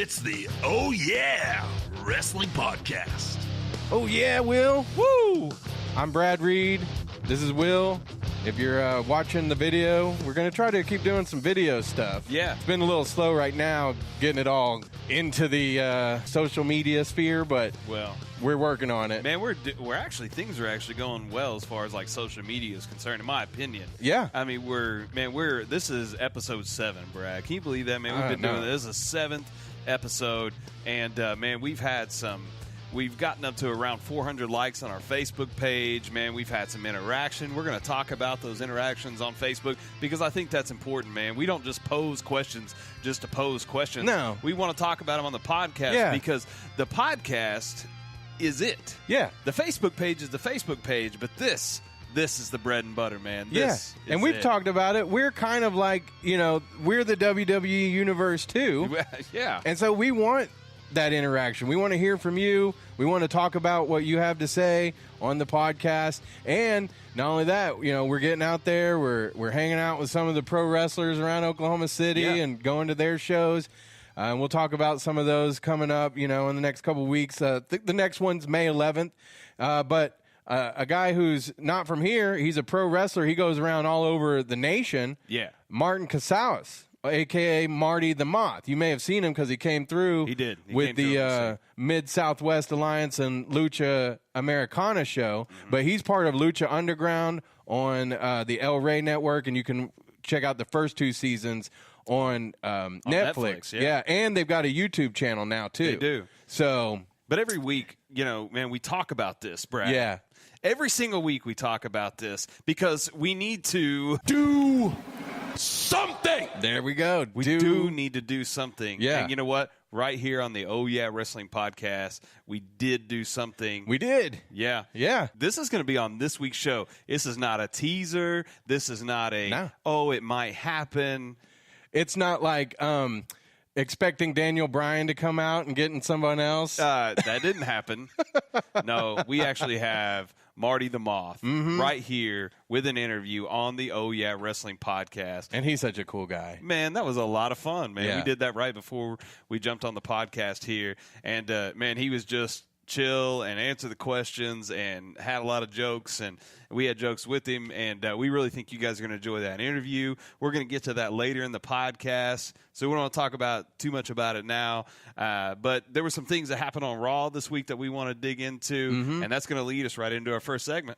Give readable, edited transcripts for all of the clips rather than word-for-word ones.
It's the Oh Yeah Wrestling Podcast. Oh yeah, Will. Woo! I'm Brad Reed. This is Will. If you're watching the video, we're going to try to keep doing some video stuff. Yeah. It's been a little slow right now getting it all into the social media sphere, but we're working on it. Man, things are actually going well as far as like social media is concerned, in my opinion. Yeah. I mean, this is episode 7, Brad. Can you believe that, man? We've been doing this. This is the 7th episode, and man, we've gotten up to around 400 likes on our Facebook page. Man, we've had some interaction. We're going to talk about those interactions on Facebook because I think that's important, man. We don't just pose questions just to pose questions. No. We want to talk about them on the podcast because the podcast is it. Yeah. The Facebook page is the Facebook page, but this is the bread and butter, man. This is and we've it. talked about it. We're kind of like, we're the WWE universe too. Yeah. And so we want that interaction. We want to hear from you. We want to talk about what you have to say on the podcast. And not only that, we're getting out there. We're hanging out with some of the pro wrestlers around Oklahoma City and going to their shows. And we'll talk about some of those coming up, in the next couple of weeks. The next one's May 11th. But a guy who's not from here, he's a pro wrestler. He goes around all over the nation. Yeah. Martin Casaus, a.k.a. Marty the Moth. You may have seen him because he came through with the Mid-Southwest Alliance and Lucha Americana show. Mm-hmm. But he's part of Lucha Underground on the El Rey Network, and you can check out the first 2 seasons on Netflix. Yeah, and they've got a YouTube channel now, too. They do. So, but every week, man, we talk about this, Brad. Yeah. Every single week we talk about this because we need to Do something. there we go. We do need to do something. Yeah. And you know what? Right here on the Oh Yeah Wrestling Podcast, we did do something. We did. Yeah. Yeah. This is going to be on this week's show. This is not a teaser. This is not it might happen. It's not like expecting Daniel Bryan to come out and getting someone else. That didn't happen. No, we actually have Marty the Moth right here with an interview on the Oh Yeah Wrestling Podcast. And he's such a cool guy. Man, that was a lot of fun, man. Yeah. We did that right before we jumped on the podcast here. And, man, he was just chill and answer the questions and had a lot of jokes, and we had jokes with him, and we really think you guys are going to enjoy that interview. We're going to get to that later in the podcast, so we don't want to talk about too much about it now, but there were some things that happened on Raw this week that we want to dig into, and that's going to lead us right into our first segment.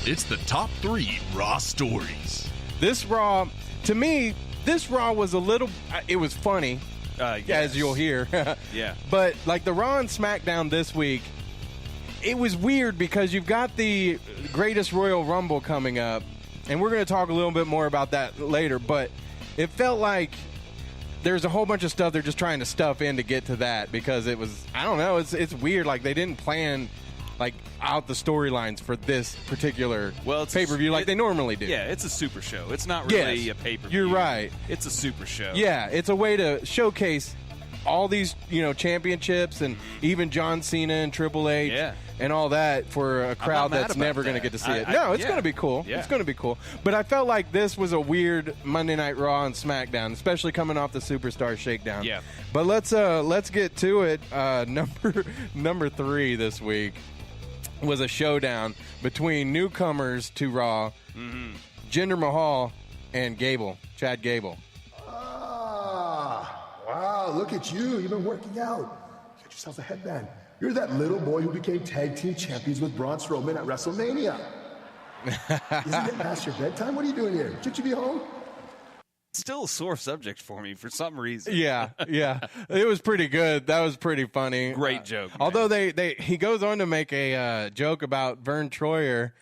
It's the top 3 Raw stories. This Raw, to me, was a little, it was funny. Yes. As you'll hear. Yeah. But like the Raw and Smackdown this week, it was weird because you've got the Greatest Royal Rumble coming up, and we're going to talk a little bit more about that later, but it felt like there's a whole bunch of stuff they're just trying to stuff in to get to that because it was, I don't know, it's weird. Like they didn't plan out the storylines for this particular pay-per-view like they normally do. Yeah, it's a super show. It's not really a pay-per-view. You're right. It's a super show. Yeah, it's a way to showcase all these, championships and even John Cena and Triple H and all that for a crowd that's never going to get to see it. No, it's going to be cool. Yeah. It's going to be cool. But I felt like this was a weird Monday Night Raw and SmackDown, especially coming off the Superstar Shakedown. Yeah. But let's get to it. Number 3 this week was a showdown between newcomers to Raw, Jinder Mahal and Chad Gable. Wow, look at you. You've been working out. Get yourself a headband. You're that little boy who became tag team champions with Braun Strowman at WrestleMania. Isn't it past your bedtime? What are you doing here? Should you be home? Still a sore subject for me for some reason. Yeah. It was pretty good. That was pretty funny. Great joke. Man. Although he goes on to make a joke about Vern Troyer,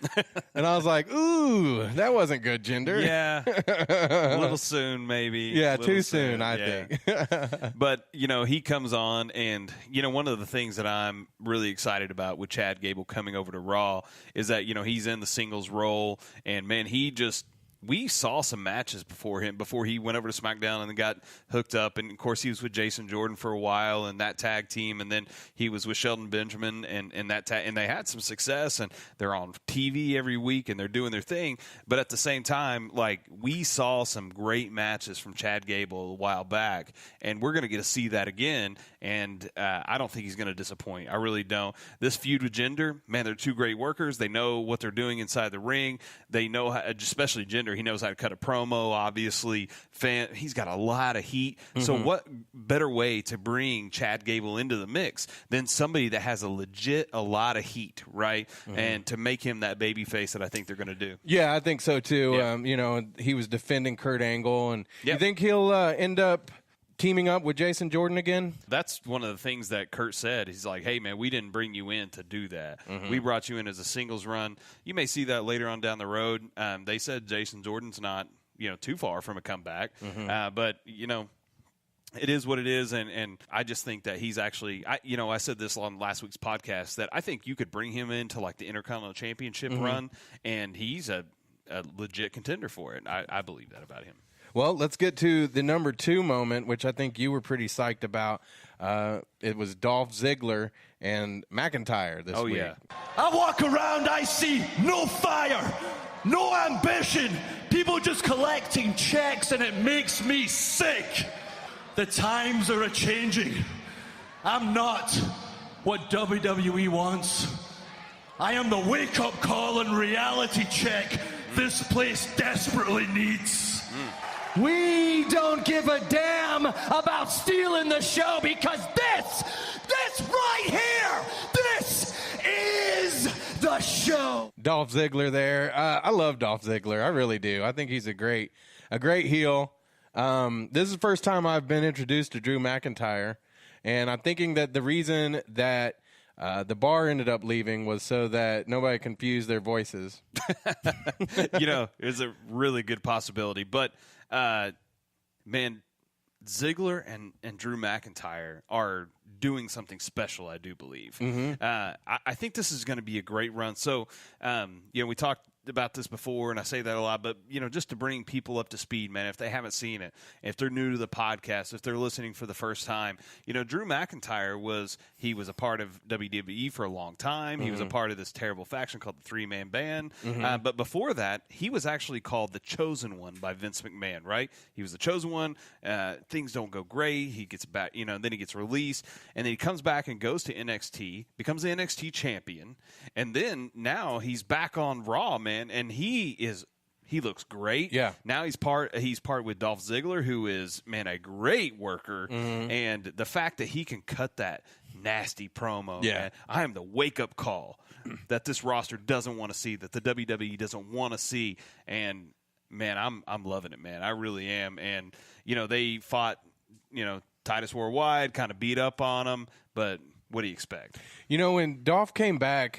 and I was like, ooh, that wasn't good, Jinder. Yeah. A little soon, maybe. Yeah, too soon, I think. But, he comes on, and, one of the things that I'm really excited about with Chad Gable coming over to Raw is that, he's in the singles role, and, man, he just we saw some matches before he went over to SmackDown and then got hooked up. And, of course, he was with Jason Jordan for a while and that tag team. And then he was with Shelton Benjamin and that and they had some success. And they're on TV every week and they're doing their thing. But at the same time, like, we saw some great matches from Chad Gable a while back. And we're going to get to see that again. And I don't think he's going to disappoint. I really don't. This feud with Jinder, man, they're two great workers. They know what they're doing inside the ring. They know how, especially Jinder, he knows how to cut a promo, obviously. He's got a lot of heat. Mm-hmm. So what better way to bring Chad Gable into the mix than somebody that has a lot of heat, right? Mm-hmm. And to make him that baby face that I think they're going to do. Yeah, I think so too. Yeah. He was defending Kurt Angle. And you think he'll end up teaming up with Jason Jordan again? That's one of the things that Kurt said. He's like, hey, man, we didn't bring you in to do that. Mm-hmm. We brought you in as a singles run. You may see that later on down the road. They said Jason Jordan's not, too far from a comeback. Mm-hmm. But, it is what it is, and I just think that he's actually, I said this on last week's podcast, that I think you could bring him into, like, the Intercontinental Championship mm-hmm. run, and he's a legit contender for it. I believe that about him. Well, let's get to the number 2 moment, which I think you were pretty psyched about. It was Dolph Ziggler and McIntyre this week. Yeah. I walk around, I see no fire, no ambition, people just collecting checks, and it makes me sick. The times are a-changing. I'm not what WWE wants. I am the wake-up call and reality check this place desperately needs. We don't give a damn about stealing the show because this right here, this is the show. Dolph Ziggler there. I love Dolph Ziggler. I really do. I think he's a great heel. This is the first time I've been introduced to Drew McIntyre, and I'm thinking that the reason that the bar ended up leaving was so that nobody confused their voices. It's a really good possibility. But, man, Ziggler and Drew McIntyre are doing something special, I do believe. Mm-hmm. I think this is going to be a great run. So, we talked about this before, and I say that a lot, but, just to bring people up to speed, man, if they haven't seen it, if they're new to the podcast, if they're listening for the first time, Drew McIntyre was a part of WWE for a long time. Mm-hmm. He was a part of this terrible faction called the 3-Man Band. Mm-hmm. But before that, he was actually called the Chosen One by Vince McMahon, right? He was the Chosen One. Things don't go great. He gets back, then he gets released, and then he comes back and goes to NXT, becomes the NXT champion, and then now he's back on Raw, man. And he looks great. Yeah. Now he's part with Dolph Ziggler, who is, man, a great worker. Mm-hmm. And the fact that he can cut that nasty promo, man, I am the wake-up call that this roster doesn't want to see, that the WWE doesn't want to see. And, man, I'm loving it, man. I really am. And, they fought, Titus Worldwide, kind of beat up on him. But what do you expect? When Dolph came back,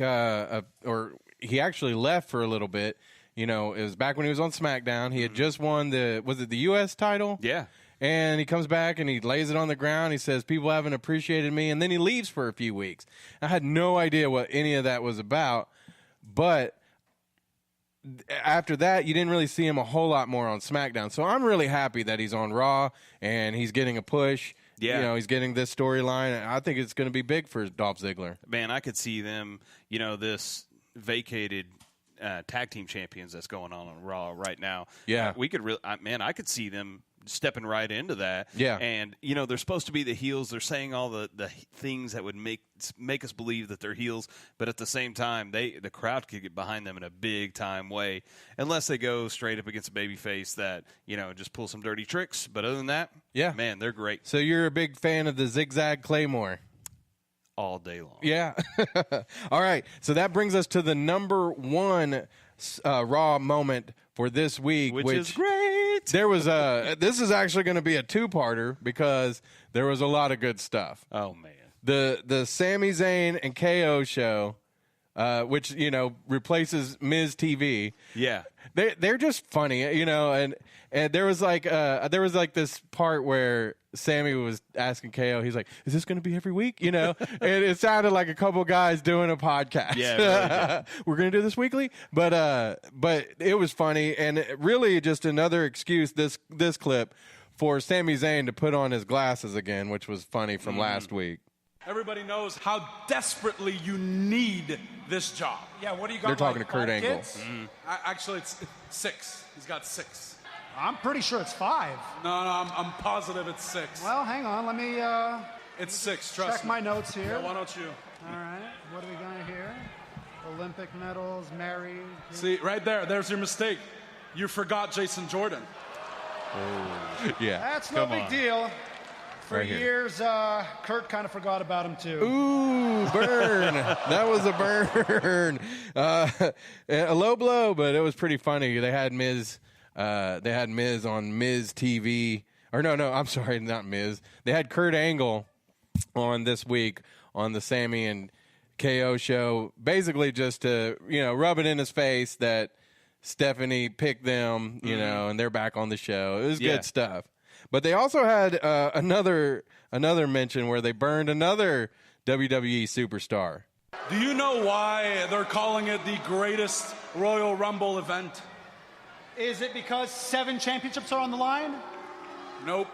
he actually left for a little bit. It was back when he was on SmackDown. He had just won the U.S. title? Yeah. And he comes back and he lays it on the ground. He says, people haven't appreciated me. And then he leaves for a few weeks. I had no idea what any of that was about. But after that, you didn't really see him a whole lot more on SmackDown. So I'm really happy that he's on Raw and he's getting a push. Yeah. He's getting this storyline. I think it's going to be big for Dolph Ziggler. Man, I could see them, this vacated tag team champions that's going on Raw right now. Yeah. We could really, I could see them stepping right into that. Yeah. And, they're supposed to be the heels. They're saying all the things that would make us believe that they're heels. But at the same time, the crowd could get behind them in a big time way, unless they go straight up against a babyface that, just pull some dirty tricks. But other than that, man, they're great. So you're a big fan of the Zigzag Claymore? All day long. Yeah. All right. So that brings us to the number 1 Raw moment for this week, which is great. There was this is actually going to be a 2-parter because there was a lot of good stuff. Oh man. The Sami Zayn and KO show which replaces Miz TV. Yeah. They're just funny, and there was like this part where Sammy was asking KO, he's like, "Is this going to be every week?" And it sounded like a couple guys doing a podcast. Yeah, really we're going to do this weekly, but it was funny, and really just another excuse, this clip, for Sami Zayn to put on his glasses again, which was funny from last week. Everybody knows how desperately you need this job. Yeah, what do you got? They're talking like to Kurt Angle. Actually, it's 6. He's got 6. I'm pretty sure it's 5. No, I'm positive it's 6. Well, hang on. Let me It's 6, trust check me. my notes here. Yeah, why don't you? All right. What do we got here? Olympic medals, married. See, right there. There's your mistake. You forgot Jason Jordan. Yeah, That's no big deal. For Right here. years, Kurt kind of forgot about him, too. Ooh, burn. That was a burn. A low blow, but it was pretty funny. They had Miz on Miz TV. Or no, I'm sorry, not Miz. They had Kurt Angle on this week on the Sammy and KO show, basically just to, rub it in his face that Stephanie picked them, and they're back on the show. It was good stuff. But they also had another mention where they burned another WWE superstar. Do you know why they're calling it the greatest Royal Rumble event? Is it because 7 championships are on the line? Nope.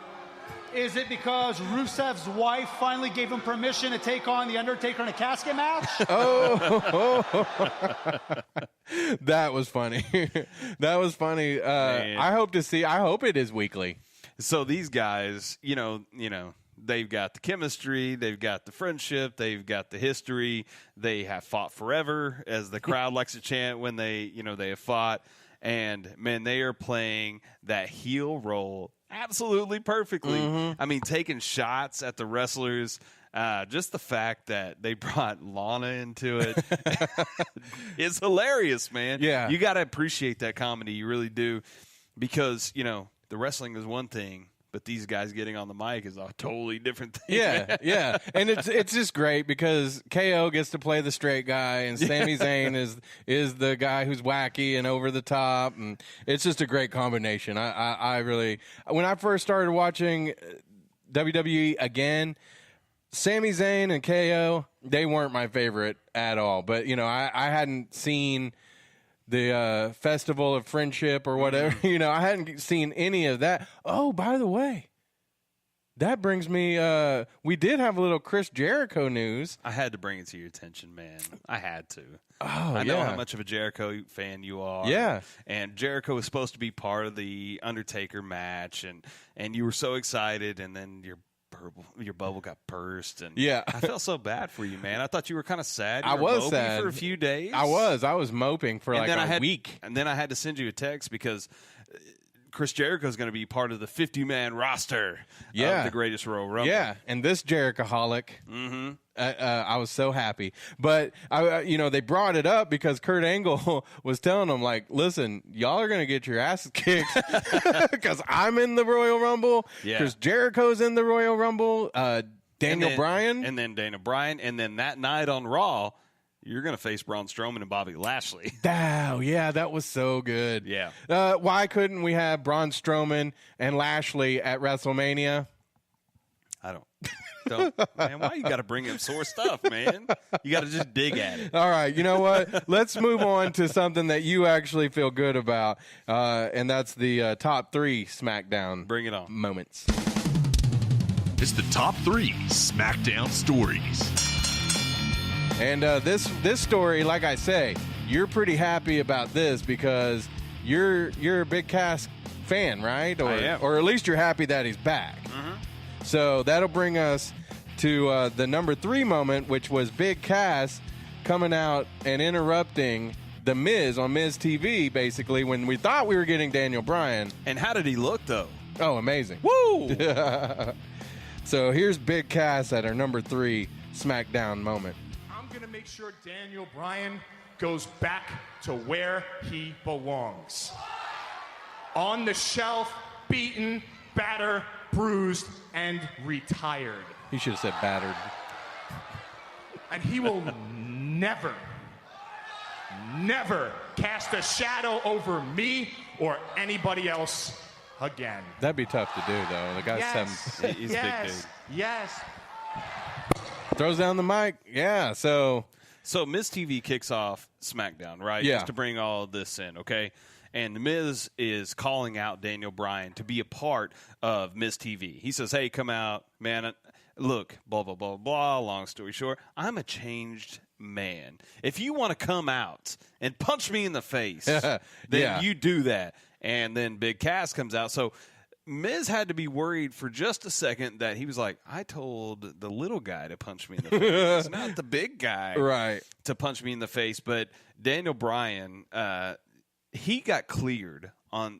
Is it because Rusev's wife finally gave him permission to take on The Undertaker in a casket match? That was funny. That was funny. I hope it is weekly. So these guys, they've got the chemistry, they've got the friendship, they've got the history. They have fought forever, as the crowd likes to chant when they have fought. And man, they are playing that heel role absolutely perfectly. I mean, taking shots at the wrestlers. Just the fact that they brought Lana into it is hilarious, man. Yeah. You got to appreciate that comedy. You really do. Because, the wrestling is one thing, but these guys getting on the mic is a totally different thing. Yeah, yeah. And it's just great because KO gets to play the straight guy and Sami Zayn is the guy who's wacky and over the top, and it's just a great combination. I really, when I first started watching WWE again, Sami Zayn and KO, they weren't my favorite at all. But, I hadn't seen the Festival of Friendship or whatever. I hadn't seen any of that. Oh, by the way, that brings me, we did have a little Chris Jericho news. I had to bring it to your attention, man. I had to. Oh, I know how much of a Jericho fan you are. Yeah. And Jericho was supposed to be part of the Undertaker match, and you were so excited, and then your bubble got burst, and yeah. I felt so bad for you, man. I thought you were kind of sad. I was sad for a few days. I was moping for like a week, and then I had to send you a text because Chris Jericho is going to be part of the 50-man roster of the Greatest Royal Rumble. Yeah, and this Jericho-holic, I was so happy. But they brought it up because Kurt Angle was telling them, like, listen, y'all are going to get your asses kicked because I'm in the Royal Rumble. Because Jericho's in the Royal Rumble. Daniel Bryan. And then Daniel Bryan. And then that night on Raw, you're going to face Braun Strowman and Bobby Lashley. Wow, yeah, that was so good. Yeah. Why couldn't we have Braun Strowman and Lashley at WrestleMania? I don't, man, why you got to bring up sore stuff, man? You got to just dig at it. All right, you know what? Let's move on to something that you actually feel good about, and that's the top 3 SmackDown Bring it on. moments. It's the top 3 SmackDown stories. And this story, like I say, you're pretty happy about this because you're a big Cass fan, right? I am. Or at least you're happy that he's back. So that'll bring us to the number 3 moment, which was Big Cass coming out and interrupting The Miz on Miz TV, basically, when we thought we were getting Daniel Bryan. And how did he look, though? Oh, amazing. Woo! So here's Big Cass at our number 3 SmackDown moment. I'm going to make sure Daniel Bryan goes back to where he belongs. On the shelf, beaten, battered, bruised, and retired. He should have said battered. And he will never never cast a shadow over me or anybody else again. That'd be tough to do, though. The guy's He's a big dude. Yes. throws down the mic. Yeah, so Miz TV kicks off SmackDown, right? Yeah. Just to bring all this in, okay? And Miz is calling out Daniel Bryan to be a part of Miz TV. He says, hey, come out, man. Look, blah, blah, blah, blah. Long story short, I'm a changed man. If you want to come out and punch me in the face, then you do that. And then Big Cass comes out. So Miz had to be worried for just a second that he was like, I told the little guy to punch me in the face, not the big guy to punch me in the face. But Daniel Bryan, he got cleared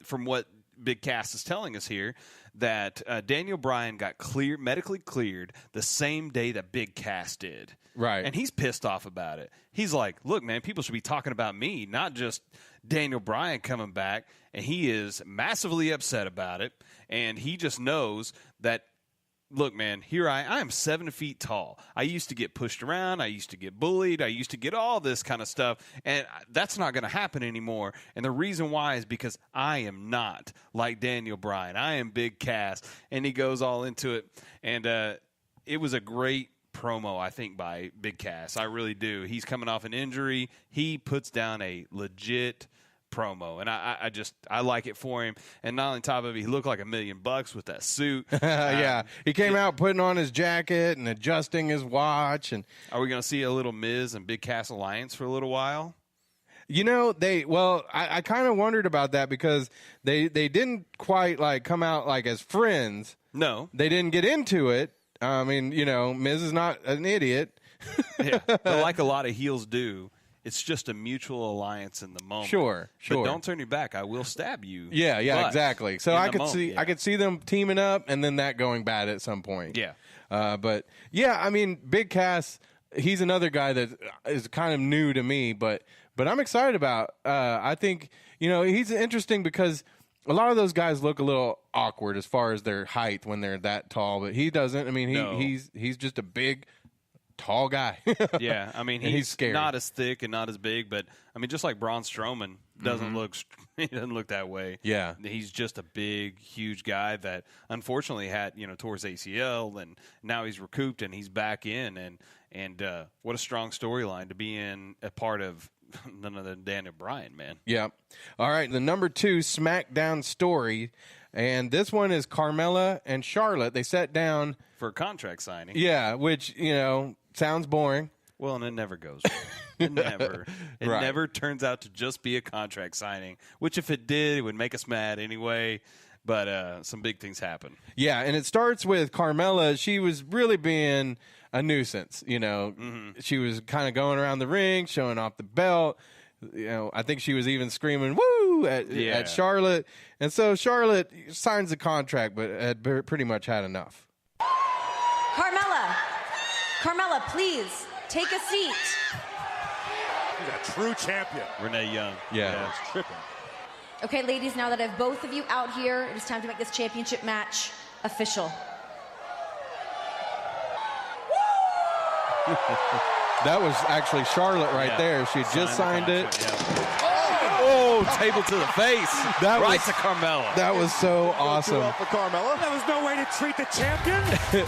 from what Big Cass is telling us here, that Daniel Bryan got medically cleared the same day that Big Cass did. Right. And he's pissed off about it. He's like, look, man, people should be talking about me, not just Daniel Bryan coming back. And he is massively upset about it. And he just knows that, look, man, here I am 7 feet tall. I used to get pushed around. I used to get bullied. I used to get all this kind of stuff. And that's not going to happen anymore. And the reason why is because I am not like Daniel Bryan. I am Big Cass. And he goes all into it. And it was a great promo, I think, by Big Cass. I really do. He's coming off an injury. He puts down a legit promo, and I like it for him. And not on top of it, he looked like $1 million with that suit. Yeah, he came out putting on his jacket and adjusting his watch. And are we going to see a little Miz and Big Cass alliance for a little while? You know, I kind of wondered about that because they didn't quite like come out like as friends. No, they didn't get into it. I mean, you know, Miz is not an idiot. Yeah, but like a lot of heels do, it's just a mutual alliance in the moment. Sure. But don't turn your back. I will stab you. Yeah, exactly. So I could see them teaming up and then that going bad at some point. Yeah. But yeah, I mean, Big Cass, he's another guy that is kind of new to me, but I'm excited about. I think, you know, he's interesting because a lot of those guys look a little awkward as far as their height when they're that tall, but he doesn't. I mean, he's just a big, tall guy. Yeah, I mean, he's scary. Not as thick and not as big, but I mean, just like Braun Strowman doesn't look that way. Yeah, he's just a big, huge guy that unfortunately had tore his ACL, and now he's recouped and he's back in, and what a strong storyline to be in, a part of. None other than Daniel Bryan, man. Yeah. All right, the number 2 SmackDown story, and this one is Carmella and Charlotte. They sat down for a contract signing. Yeah, which, sounds boring. Well, and it never goes well. It never turns out to just be a contract signing, which if it did, it would make us mad anyway. But some big things happen. Yeah, and it starts with Carmella. She was really being a nuisance, She was kind of going around the ring, showing off the belt. I think she was even screaming "woo" at Charlotte. And so Charlotte signs the contract, but had pretty much had enough. Carmella, please take a seat. She's a true champion. Renee Young. Yeah. It's tripping. Okay, ladies, now that I have both of you out here, it is time to make this championship match official. That was actually Charlotte right there. She had just signed it. Oh, table to the face. Right to Carmella. That was so awesome. For Carmella. That was no way to treat the champion.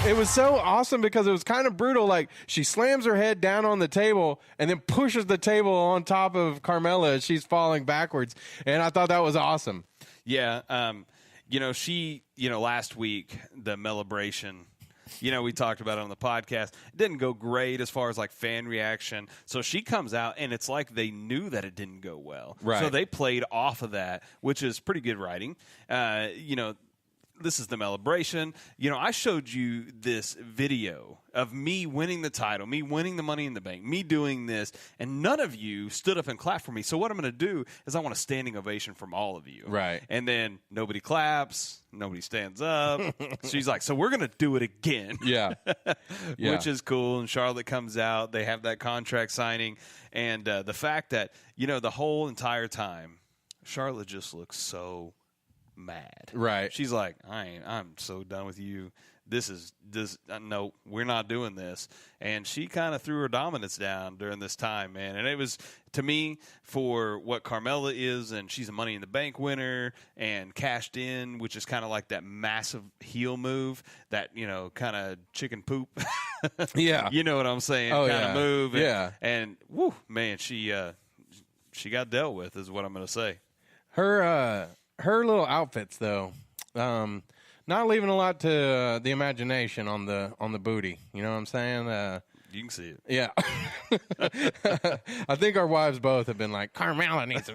It was so awesome because it was kind of brutal. Like, she slams her head down on the table and then pushes the table on top of Carmella as she's falling backwards. And I thought that was awesome. Yeah. She, last week, the Mellebration, we talked about it on the podcast. It didn't go great as far as like fan reaction. So she comes out and it's like they knew that it didn't go well. Right. So they played off of that, which is pretty good writing. This is the Mellebration. I showed you this video of me winning the title, me winning the Money in the Bank, me doing this, and none of you stood up and clapped for me. So what I'm going to do is I want a standing ovation from all of you. Right. And then nobody claps, nobody stands up. She's like, so we're going to do it again. Yeah. Which is cool. And Charlotte comes out. They have that contract signing. And the fact that, the whole entire time, Charlotte just looks so mad. Right. She's like, I'm so done with you. No, we're not doing this. And she kind of threw her dominance down during this time, man. And it was, to me, for what Carmella is, and she's a Money in the Bank winner and cashed in, which is kind of like that massive heel move, that, kind of chicken poop. Yeah. You know what I'm saying? Oh, kind of move. And, yeah. And, woo, man, she got dealt with, is what I'm going to say. Her little outfits, though, not leaving a lot to the imagination on the booty. You know what I'm saying? You can see it. Yeah. I think our wives both have been like, Carmella needs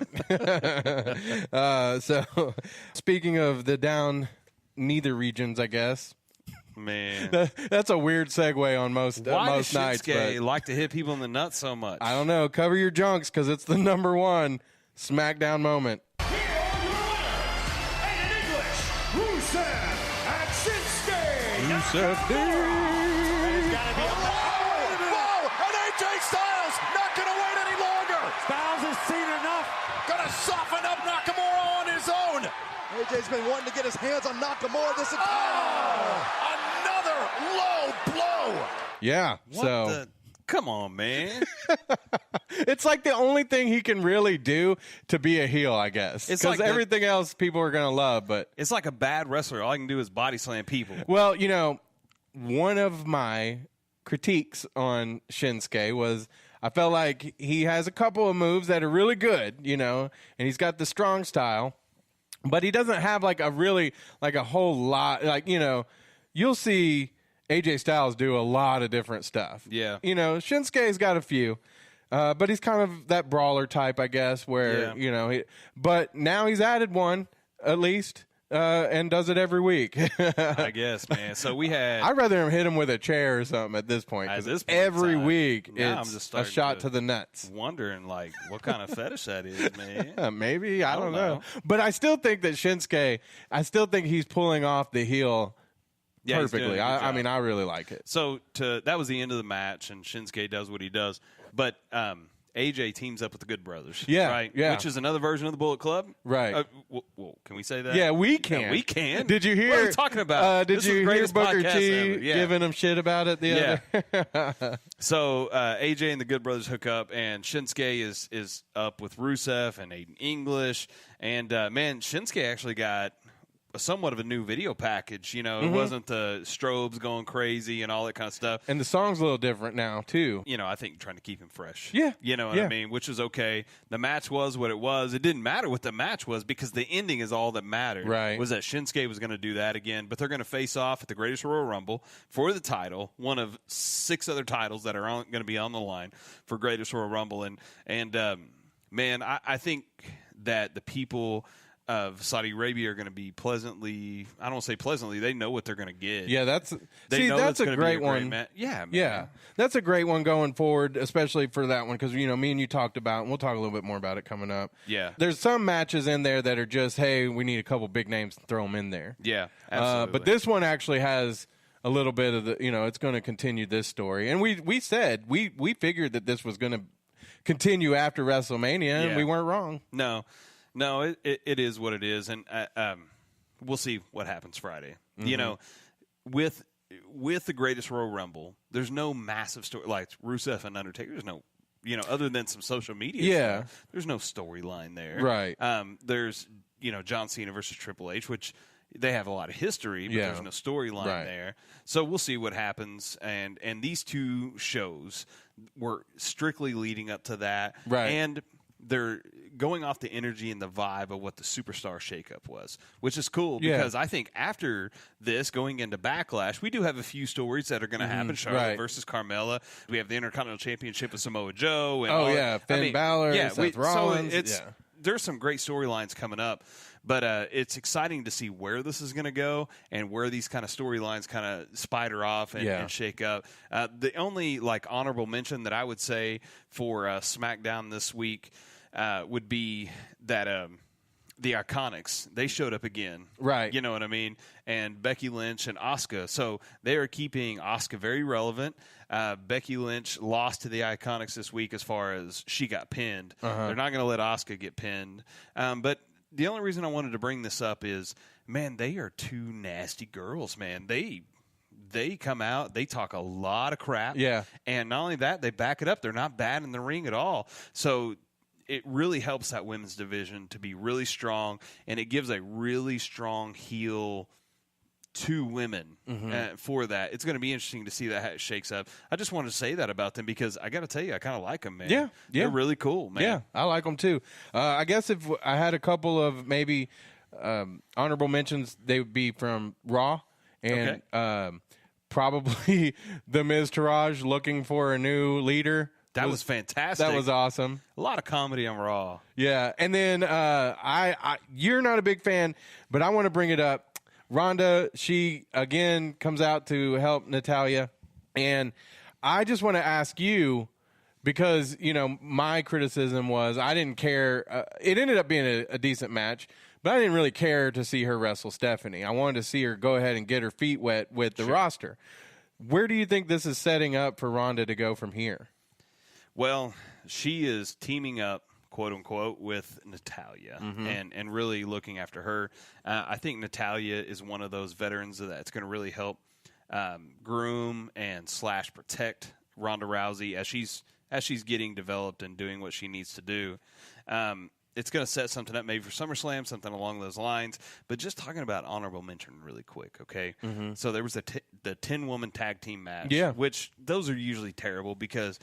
it. So, speaking of the down neither regions, I guess. Man. That's a weird segue on most nights. Why does Shinsuke like to hit people in the nuts so much? I don't know. Cover your junks, because it's the number one SmackDown moment. And AJ Styles not going to wait any longer. Styles has seen enough. Going to soften up Nakamura on his own. AJ's been wanting to get his hands on Nakamura this entire another low blow. Yeah. Come on, man. It's like the only thing he can really do to be a heel, I guess. It's because like everything else people are going to love. But it's like a bad wrestler. All I can do is body slam people. Well, one of my critiques on Shinsuke was I felt like he has a couple of moves that are really good, and he's got the strong style, but he doesn't have like a whole lot. Like, you'll see AJ Styles do a lot of different stuff. Yeah. Shinsuke's got a few, but he's kind of that brawler type, I guess, where, but now he's added one at least. And does it every week. I guess, man. So we had. I'd rather hit him with a chair or something at this point. At this point every week, now it's a shot to the nuts. Wondering, what kind of fetish that is, man. Maybe. I don't know. But I still think that Shinsuke, he's pulling off the heel perfectly. I mean, I really like it. So that was the end of the match, and Shinsuke does what he does. But AJ teams up with the Good Brothers. Yeah, right? yeah. Which is another version of the Bullet Club. Right. Well, can we say that? Yeah, we can. Yeah, we can. Did you hear? What are we talking about? Did This you is the hear greatest Booker podcast T ever. Yeah. giving him shit about it the other? So AJ and the Good Brothers hook up, and Shinsuke is up with Rusev and Aiden English. And, man, Shinsuke actually got somewhat of a new video package. It wasn't the strobes going crazy and all that kind of stuff. And the song's a little different now, too. I think trying to keep him fresh. Yeah. You know what I mean? Which is okay. The match was what it was. It didn't matter what the match was because the ending is all that mattered. Right. Was that Shinsuke was going to do that again, but they're going to face off at the Greatest Royal Rumble for the title, one of 6 other titles that are going to be on the line for Greatest Royal Rumble. And man, I think that the people of Saudi Arabia are going to be pleasantly, I don't want to say pleasantly, they know what they're going to get. Yeah, that's a great one. Yeah, man. Yeah, that's a great one going forward, especially for that one because, me and you talked about, and we'll talk a little bit more about it coming up. Yeah. There's some matches in there that are just, hey, we need a couple big names to throw them in there. Yeah, absolutely. But this one actually has a little bit of the, it's going to continue this story. And we said, we figured that this was going to continue after WrestleMania, and we weren't wrong. No, it is what it is, and we'll see what happens Friday. Mm-hmm. With the Greatest Royal Rumble, there's no massive story like Rusev and Undertaker. There's no, other than some social media stuff, there's no storyline there. Right. There's, John Cena versus Triple H, which they have a lot of history, but there's no storyline there. So we'll see what happens. And these 2 shows were strictly leading up to that. Right. And they're going off the energy and the vibe of what the Superstar shakeup was, which is cool because I think after this, going into Backlash, we do have a few stories that are going to happen. Charlotte versus Carmella. We have the Intercontinental Championship with Samoa Joe. And Finn Balor, Seth Rollins. So there's some great storylines coming up. But it's exciting to see where this is going to go and where these kind of storylines kind of spider off and shake up. The only honorable mention that I would say for SmackDown this week would be that the Iconics, they showed up again. Right. You know what I mean? And Becky Lynch and Asuka. So they are keeping Asuka very relevant. Becky Lynch lost to the Iconics this week as far as she got pinned. They're not going to let Asuka get pinned. But the only reason I wanted to bring this up is, man, they are two nasty girls, man. They come out, they talk a lot of crap. Yeah. And not only that, they back it up. They're not bad in the ring at all. So it really helps that women's division to be really strong, and it gives a really strong heel to women for that. It's going to be interesting to see that how it shakes up. I just wanted to say that about them because I got to tell you, I kind of like them, man. Yeah. They're really cool, man. Yeah, I like them too. I guess if I had a couple of maybe honorable mentions, they would be from Raw and probably The Miz Taraj looking for a new leader. That was fantastic. That was awesome. A lot of comedy on Raw. Yeah, and then I you're not a big fan, but I want to bring it up. Ronda, she again comes out to help Natalya, and I just want to ask you, because my criticism was I didn't care. It ended up being a decent match, but I didn't really care to see her wrestle Stephanie. I wanted to see her go ahead and get her feet wet with the roster. Where do you think this is setting up for Ronda to go from here? Well, she is teaming up, quote unquote, with Natalya and really looking after her. I think Natalya is one of those veterans that's going to really help groom and / protect Ronda Rousey as she's getting developed and doing what she needs to do. It's going to set something up maybe for SummerSlam, something along those lines. But just talking about honorable mention really quick, okay? So there was the 10-woman tag team match, which those are usually terrible because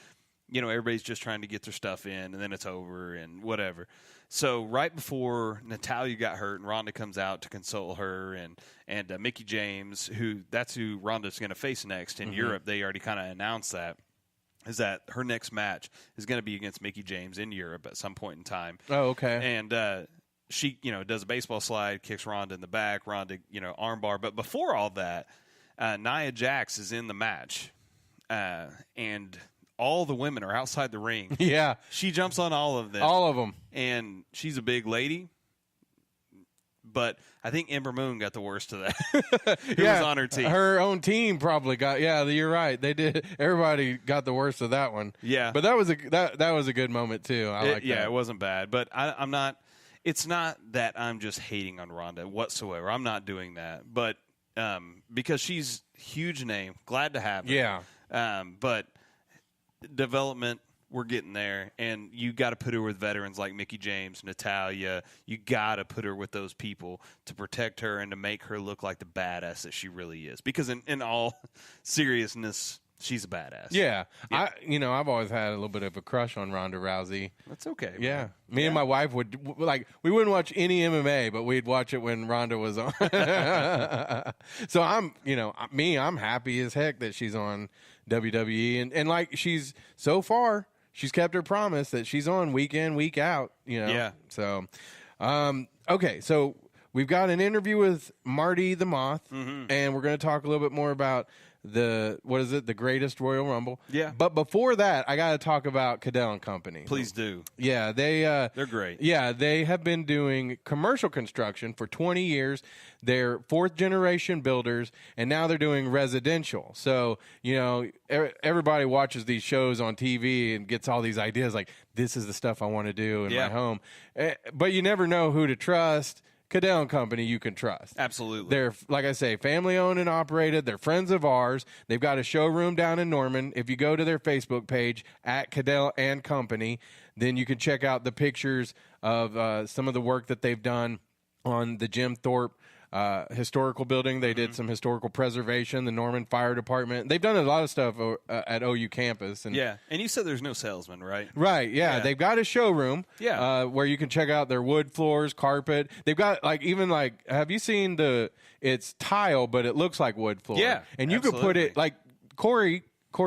everybody's just trying to get their stuff in, and then it's over and whatever. So right before Natalya got hurt and Ronda comes out to console her, and Mickie James, that's who Ronda's going to face next in Europe. They already kind of announced that her next match is going to be against Mickie James in Europe at some point in time. Oh, okay. And she, does a baseball slide, kicks Ronda in the back, Ronda, armbar. But before all that, Nia Jax is in the match, and all the women are outside the ring. Yeah. She jumps on all of them. All of them. And she's a big lady. But I think Ember Moon got the worst of that. Who was on her team. Her own team probably got. Yeah, you're right. They did. Everybody got the worst of that one. Yeah. But that was a good moment too. I like that. Yeah, it wasn't bad. But I'm not. It's not that I'm just hating on Ronda whatsoever. I'm not doing that. But because she's a huge name, glad to have her. Yeah. But development, we're getting there, and you got to put her with veterans like Mickie James, Natalya. You got to put her with those people to protect her and to make her look like the badass that she really is. Because in all seriousness, she's a badass. Yeah. I've always had a little bit of a crush on Ronda Rousey. That's okay. Yeah. Me and my wife would, we wouldn't watch any MMA, but we'd watch it when Ronda was on. So I'm happy as heck that she's on WWE. And she's kept her promise that she's on week in, week out, Yeah. So, okay. So we've got an interview with Marty the Moth, and we're going to talk a little bit more about the greatest Royal Rumble. Yeah. But before that, I got to talk about Cadell and Company. Please do. Yeah, they're great. Yeah, they have been doing commercial construction for 20 years. They're fourth generation builders, and now they're doing residential. So, everybody watches these shows on TV and gets all these ideas like, this is the stuff I want to do in my home. But you never know who to trust. Cadell and Company, you can trust. Absolutely. They're, like I say, family owned and operated. They're friends of ours. They've got a showroom down in Norman. If you go to their Facebook page at Cadell and Company, then you can check out the pictures of some of the work that they've done on the Jim Thorpe historical building. They did some historical preservation, the Norman Fire Department. They've done a lot of stuff at OU campus. And you said there's no salesman, right? Right, yeah. They've got a showroom where you can check out their wood floors, carpet. They've got have you seen it's tile, but it looks like wood floor. Yeah, and you could put it like Corey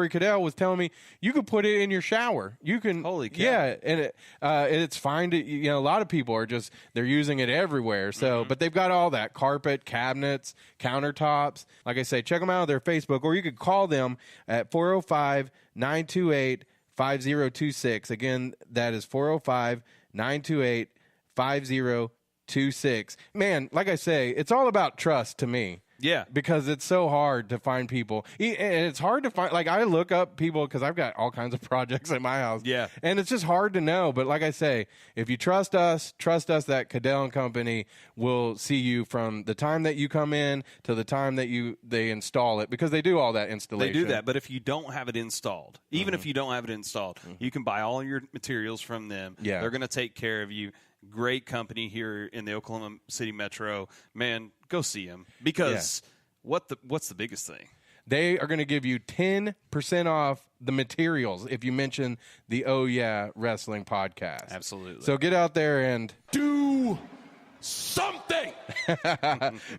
Cadell was telling me you could put it in your shower. You can, holy cow. Yeah, and it's fine to, a lot of people are they're using it everywhere. So, but they've got all that carpet, cabinets, countertops. Like I say, check them out on their Facebook, or you could call them at 405-928-5026. Again, that is 405-928-5026. Man, like I say, it's all about trust to me. Yeah. Because it's so hard to find people. And it's hard to find, like, I look up people because I've got all kinds of projects at my house. Yeah. And it's just hard to know. But like I say, if you trust us that Cadell and Company will see you from the time that you come in to the time that they install it, because they do all that installation. They do that. But if you don't have it installed, even if you don't have it installed, you can buy all your materials from them. Yeah. They're going to take care of you. Great company here in the Oklahoma City Metro. Man, go see them. Because what's the biggest thing? They are going to give you 10% off the materials if you mention the Oh Yeah Wrestling podcast. Absolutely. So get out there and Do something.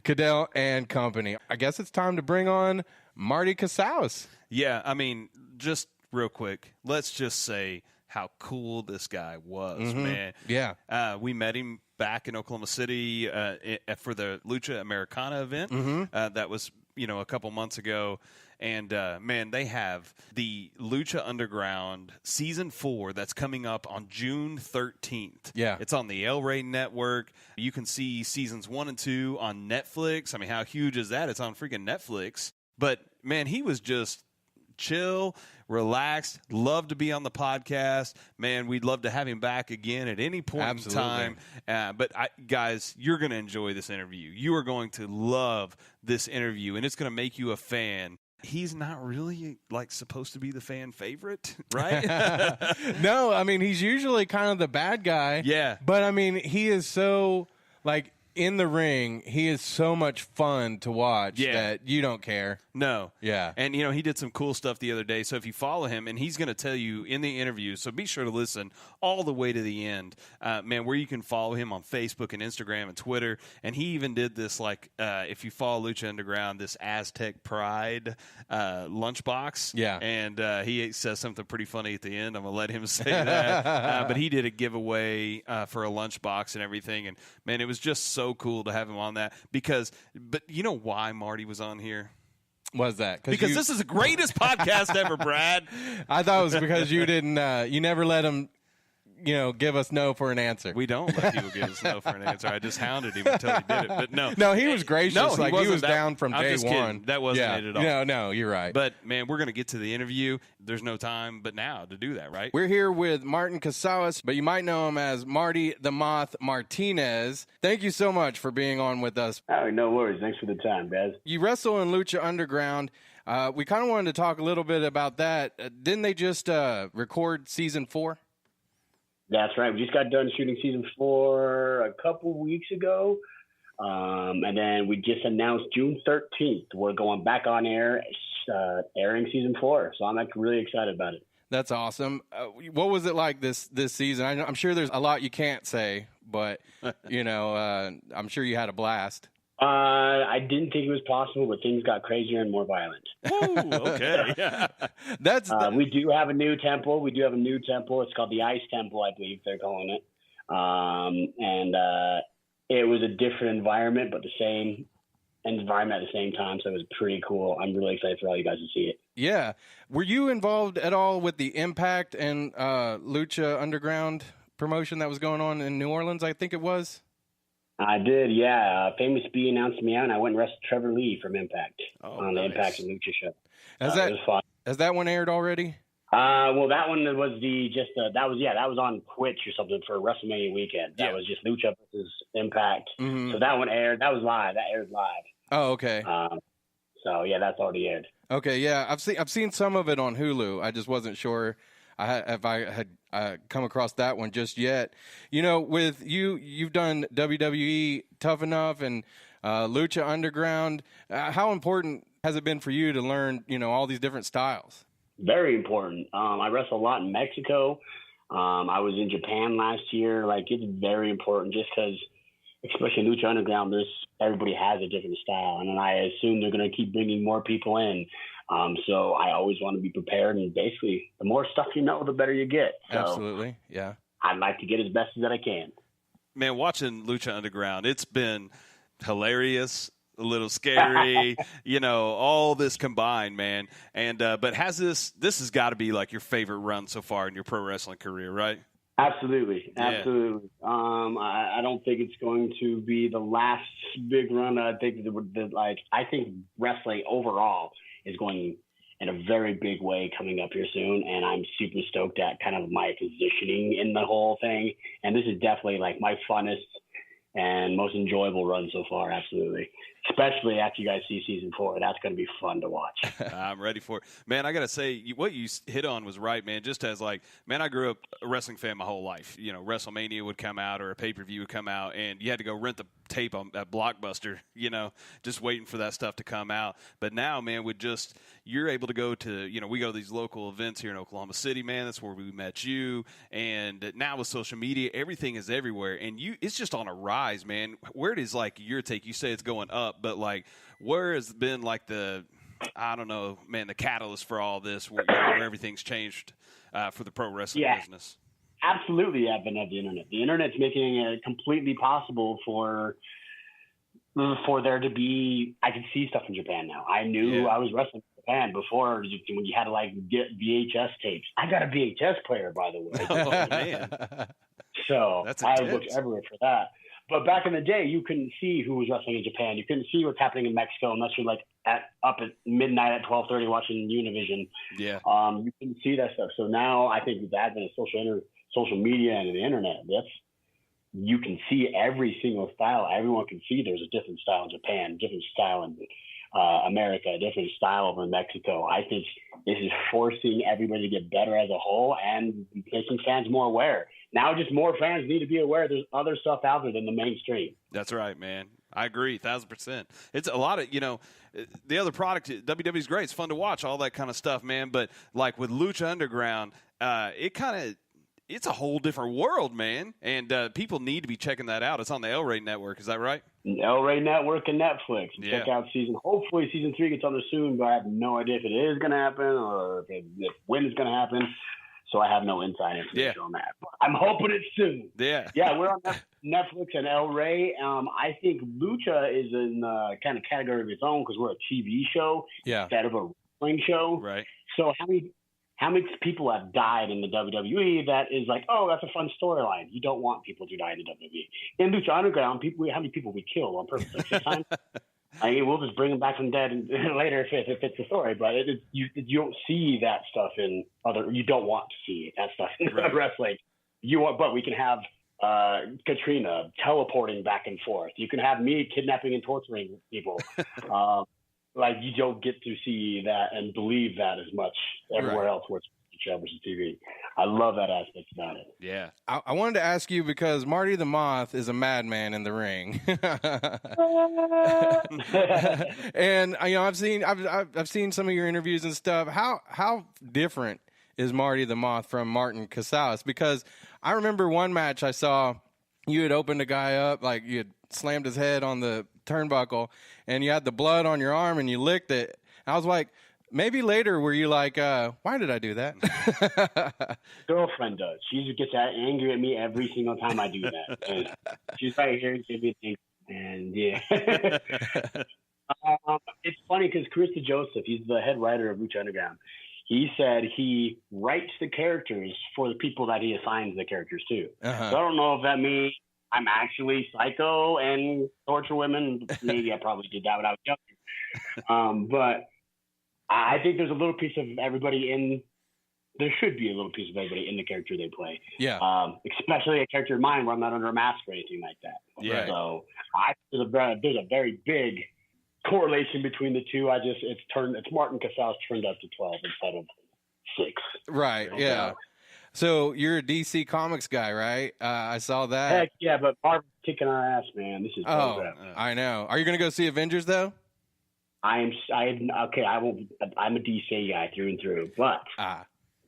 Cadell and Company. I guess it's time to bring on Marty Casaus. Yeah, I mean, just real quick, let's just say how cool this guy was, man. Yeah. We met him back in Oklahoma City for the Lucha Americana event. That was, a couple months ago. And, man, they have the Lucha Underground Season 4 that's coming up on June 13th. Yeah. It's on the El Rey Network. You can see Seasons 1 and 2 on Netflix. I mean, how huge is that? It's on freaking Netflix. But, man, he was just chill, relaxed, love to be on the podcast. Man, we'd love to have him back again at any point in time. But guys, you're going to enjoy this interview. You are going to love this interview, and it's going to make you a fan. He's not really supposed to be the fan favorite, right? No, I mean, he's usually kind of the bad guy. Yeah. But I mean, he is so in the ring, he is so much fun to watch that you don't care. No. Yeah. And, he did some cool stuff the other day. So if you follow him, and he's going to tell you in the interview, so be sure to listen all the way to the end, man, where you can follow him on Facebook and Instagram and Twitter. And he even did this, if you follow Lucha Underground, this Aztec Pride lunchbox. Yeah. And he says something pretty funny at the end. I'm going to let him say that. But he did a giveaway for a lunchbox and everything. And, man, it was just so cool to have him on that but you know why Marty was on here? Was that? Because this is the greatest podcast ever, Brad. I thought it was because you didn't, you never let him, give us no for an answer. We don't let people give us no for an answer. I just hounded him until he did it. But no. No, he was gracious. No, he was down from I'm day just one. kidding. That wasn't it at all. No, you're right. But, man, we're going to get to the interview. There's no time but now to do that, right? We're here with Martin Casaus, but you might know him as Marty the Moth Martinez. Thank you so much for being on with us. Oh, no worries. Thanks for the time, guys. You wrestle in Lucha Underground. We kind of wanted to talk a little bit about that. Didn't they just record Season 4? That's right. We just got done shooting Season 4 a couple weeks ago. And then we just announced June 13th. We're going back on air, airing Season 4. So I'm really excited about it. That's awesome. What was it like this season? I'm sure there's a lot you can't say, but, I'm sure you had a blast. I didn't think it was possible, but things got crazier and more violent. Ooh, okay. Yeah. We do have a new temple. It's called the Ice Temple, I believe they're calling it. And it was a different environment, but the same environment at the same time. So it was pretty cool. I'm really excited for all you guys to see it. Yeah. Were you involved at all with the Impact and Lucha Underground promotion that was going on in New Orleans? I think it was. I did, yeah. Famous B announced me out, and I went and wrestled Trevor Lee from Impact on the Impact and Lucha show. It was fun. Has that one aired already? Well, that one was that was on Twitch or something for WrestleMania weekend. That was just Lucha versus Impact. Mm-hmm. So that one aired. That was live. That aired live. Oh, okay. So yeah, that's already aired. Okay, yeah, I've seen some of it on Hulu. I just wasn't sure if I had come across that one just yet. With you've done WWE Tough Enough and Lucha Underground. How important has it been for you to learn, all these different styles? Very important. I wrestle a lot in Mexico. I was in Japan last year. It's very important just because, especially Lucha Underground, everybody has a different style. And then I assume they're going to keep bringing more people in. So I always want to be prepared, and basically the more stuff you know, the better you get. So absolutely. Yeah. I'd like to get as best as I can. Man, watching Lucha Underground, it's been hilarious, a little scary, all this combined, man. And, but this has got to be like your favorite run so far in your pro wrestling career, right? Absolutely. Yeah. I don't think it's going to be the last big run. I think I think wrestling overall is going in a very big way coming up here soon, and I'm super stoked at kind of my positioning in the whole thing. And this is definitely like my funnest and most enjoyable run so far. Absolutely. Especially after you guys see season 4. That's going to be fun to watch. I'm ready for it. Man, I got to say, what you hit on was right, man. Just as like, man, I grew up a wrestling fan my whole life. You know, WrestleMania would come out or a pay-per-view would come out, and you had to go rent the tape on at Blockbuster, you know, just waiting for that stuff to come out. But now, man, you're able to go to, you know, we go to these local events here in Oklahoma City, man. That's where we met you. And now with social media, everything is everywhere. And it's just on a rise, man. Where does, like, your take? You say it's going up, but, like, where has been, like, the catalyst for all this, where everything's changed for the pro wrestling business? Absolutely, advent of the internet. The internet's making it completely possible for there to be. I can see stuff in Japan now. I knew I was wrestling in Japan before when you had to like get VHS tapes. I got a VHS player, by the way. Oh man! So I looked everywhere for that. But back in the day, you couldn't see who was wrestling in Japan. You couldn't see what's happening in Mexico unless you're like up at midnight at 12:30 watching Univision. Yeah. You couldn't see that stuff. So now I think with the advent of social media and the internet, you can see every single style. Everyone can see there's a different style in Japan, different style in America, a different style over in Mexico. I think this is forcing everybody to get better as a whole and making fans more aware. Now just more fans need to be aware there's other stuff out there than the mainstream. That's right, man. I agree, 1,000%. It's a lot of, you know, the other product, WWE's great. It's fun to watch, all that kind of stuff, man. But like with Lucha Underground, it's a whole different world, man. And people need to be checking that out. It's on the El Rey Network. Is that right? El Rey Network and Netflix. Yeah. Check out hopefully season 3 gets on there soon, but I have no idea if it is going to happen or when it's going to happen. So I have no inside information on that. But I'm hoping it's soon. Yeah. Yeah, we're on Netflix and El Rey. I think Lucha is in kind of category of its own because we're a TV show instead of a wrestling show. Right. So how many people have died in the WWE that is like, oh, that's a fun storyline. You don't want people to die in the WWE. In Lucha Underground, how many people we kill on purpose? Like 6 times? I mean, we'll just bring them back from dead later if it's a story. But you don't see that stuff in other. You don't want to see that stuff in wrestling. But we can have Katrina teleporting back and forth. You can have me kidnapping and torturing people. Like you don't get to see that and believe that as much everywhere else where it's show versus TV. I love that aspect about it. Yeah. I wanted to ask you because Marty the Moth is a madman in the ring. And you know, I've seen some of your interviews and stuff. How different is Marty the Moth from Martin Casaus? Because I remember one match I saw, you had opened a guy up, like you had slammed his head on the turnbuckle and you had the blood on your arm and you licked it. I was like, maybe later were you like, why did I do that? Girlfriend does. She gets angry at me every single time I do that. And she's right here and give me things. And yeah. It's funny because Krista Joseph, he's the head writer of Lucha Underground. He said he writes the characters for the people that he assigns the characters to. Uh-huh. So I don't know if that means I'm actually psycho and torture women. Maybe I probably did that when I was younger. But I think there's a little piece of everybody there should be a little piece of everybody in the character they play. Yeah. Especially a character of mine where I'm not under a mask or anything like that. Yeah. So there's a very big correlation between the two. It's Martin Casaus turned up to 12 instead of 6. Right. Yeah. So you're a DC Comics guy, right? I saw that. Heck yeah, but Marvel's kicking our ass, man. This is I know. Are you going to go see Avengers though? I'm a DC guy through and through, but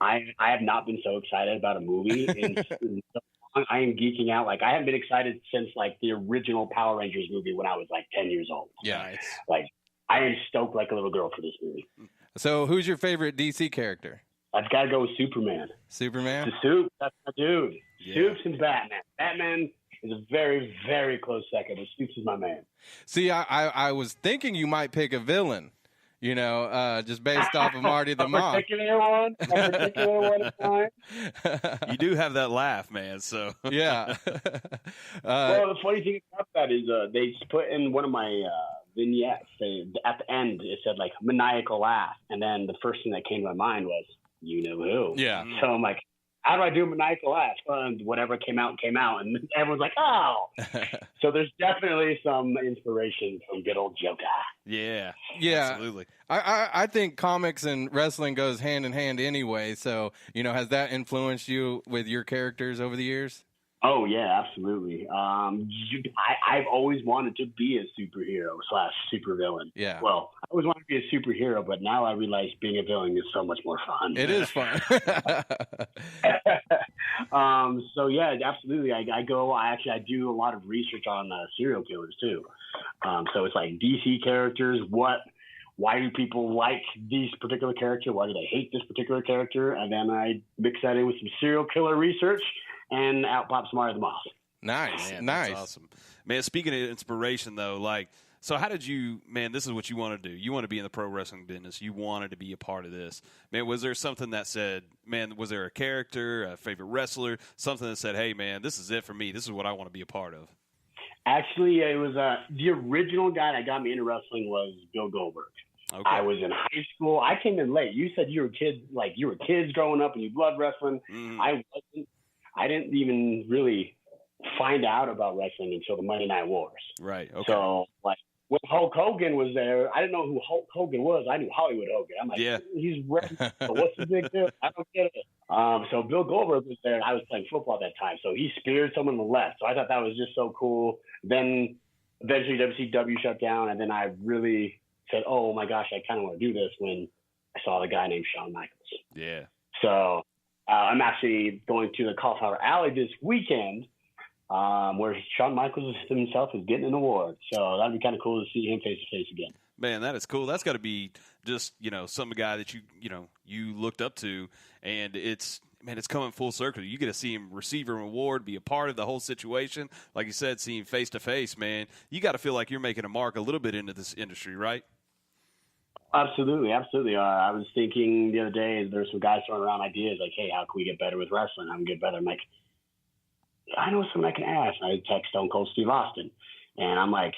I have not been so excited about a movie in so long. I am geeking out. Like I haven't been excited since like the original Power Rangers movie when I was like 10 years old. Yeah. Like I am stoked like a little girl for this movie. So who's your favorite DC character? I've got to go with Superman. Superman? The Soup, that's my dude. Yeah. Soups and Batman. Batman is a very, very close second, but Soups is my man. See, I was thinking you might pick a villain. just based off of Marty the Moth. A particular one is fine. You do have that laugh, man. So yeah. Well, the funny thing about that is they put in one of my vignettes. At the end, it said like maniacal laugh, and then the first thing that came to my mind was you know who. Yeah. So I'm like, how do I do a maniacal laugh? And whatever came out, and everyone's like, oh. So there's definitely some inspiration from good old Joker. Yeah, absolutely. I think comics and wrestling goes hand in hand anyway. So, has that influenced you with your characters over the years? Oh, yeah, absolutely. I've always wanted to be a superhero / supervillain. Yeah. Well, I always wanted to be a superhero, but now I realize being a villain is so much more fun. It is fun. So, yeah, absolutely. I do a lot of research on serial killers, too. So it's like DC characters, why do people like these particular character? Why do they hate this particular character? And then I mix that in with some serial killer research, and out pops Marty the Moth. Nice, man, nice. That's awesome. Man, speaking of inspiration, though, so how did you, man, this is what you want to do. You want to be in the pro wrestling business. You wanted to be a part of this. Man, was there something that said, man, was there a character, a favorite wrestler, something that said, hey, man, this is it for me. This is what I want to be a part of? Actually, it was the original guy that got me into wrestling was Bill Goldberg. Okay. I was in high school. I came in late. You said you were kids growing up and you loved wrestling. I wasn't. I didn't even really find out about wrestling until the Monday Night Wars. Right. Okay. So, when Hulk Hogan was there, I didn't know who Hulk Hogan was. I knew Hollywood Hogan. I'm like, yeah. He's red. What's the big deal? I don't get it. So Bill Goldberg was there, and I was playing football at that time. So he speared someone on the left. So I thought that was just so cool. Then eventually WCW shut down, and then I really said, oh, my gosh, I kind of want to do this when I saw the guy named Shawn Michaels. Yeah. So I'm actually going to the Cauliflower Alley this weekend where Shawn Michaels himself is getting an award. So that'd be kind of cool to see him face-to-face again. Man, that is cool. That's got to be just, some guy that you looked up to, and it's coming full circle. You get to see him receive an award, be a part of the whole situation. Like you said, see him face-to-face, man. You got to feel like you're making a mark a little bit into this industry, right? Absolutely, absolutely. I was thinking the other day, there's some guys throwing around ideas like, hey, how can we get better with wrestling? How can we get better? I'm like, I know something I can ask. I text Stone Cold Steve Austin, and I'm like,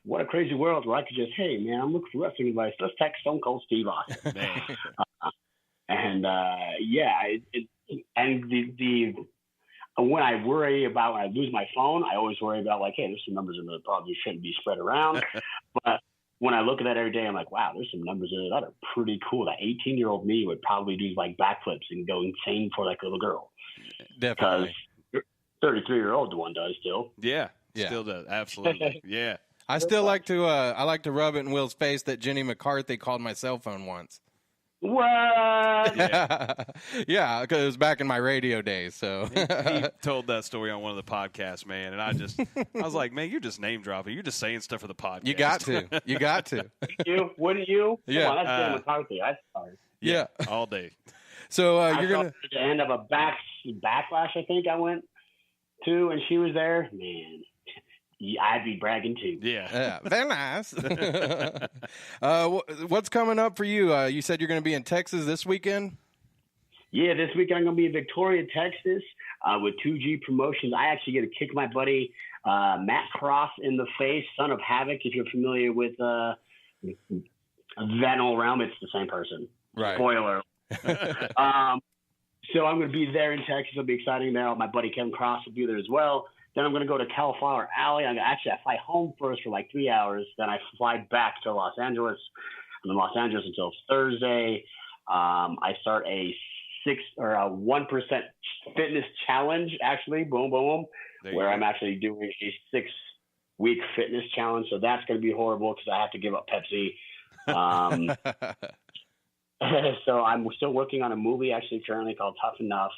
what a crazy world where I could just, hey, man, I'm looking for wrestling advice. Let's text Stone Cold Steve Austin. And when I worry about when I lose my phone, I always worry about like, hey, there's some numbers in there that probably shouldn't be spread around. But when I look at that every day, I'm like, wow, there's some numbers in there that are pretty cool. That 18-year-old me would probably do like backflips and go insane for like a little girl. Definitely. Because 33-year-old one does still. Yeah. Still does. Absolutely. Yeah. I still like to rub it in Will's face that Jenny McCarthy called my cell phone once. What? Yeah, because it was back in my radio days. So he told that story on one of the podcasts, man, and I was like, man, you're just name dropping. You're just saying stuff for the podcast. You got to. Wouldn't you? Yeah. Come on, that's Jenny McCarthy. I'm sorry. Yeah. All day. So you're gonna at the end of a backlash. I think I went to, and she was there. Man. I'd be bragging too. Yeah. Very nice. What's coming up for you? You said you're going to be in Texas this weekend? Yeah, this week I'm going to be in Victoria, Texas with 2G Promotions. I actually get to kick my buddy Matt Cross in the face, Son of Havoc, if you're familiar with that whole realm. It's the same person. Right. Spoiler. So I'm going to be there in Texas. It'll be exciting there. My buddy Kevin Cross will be there as well. Then I'm going to go to Cauliflower Alley. I fly home first for like 3 hours. Then I fly back to Los Angeles. I'm in Los Angeles until Thursday. I start a 1% fitness challenge, actually. Boom, boom. Where I'm actually doing a 6-week fitness challenge. So that's going to be horrible because I have to give up Pepsi. So I'm still working on a movie actually currently called Tough Enough.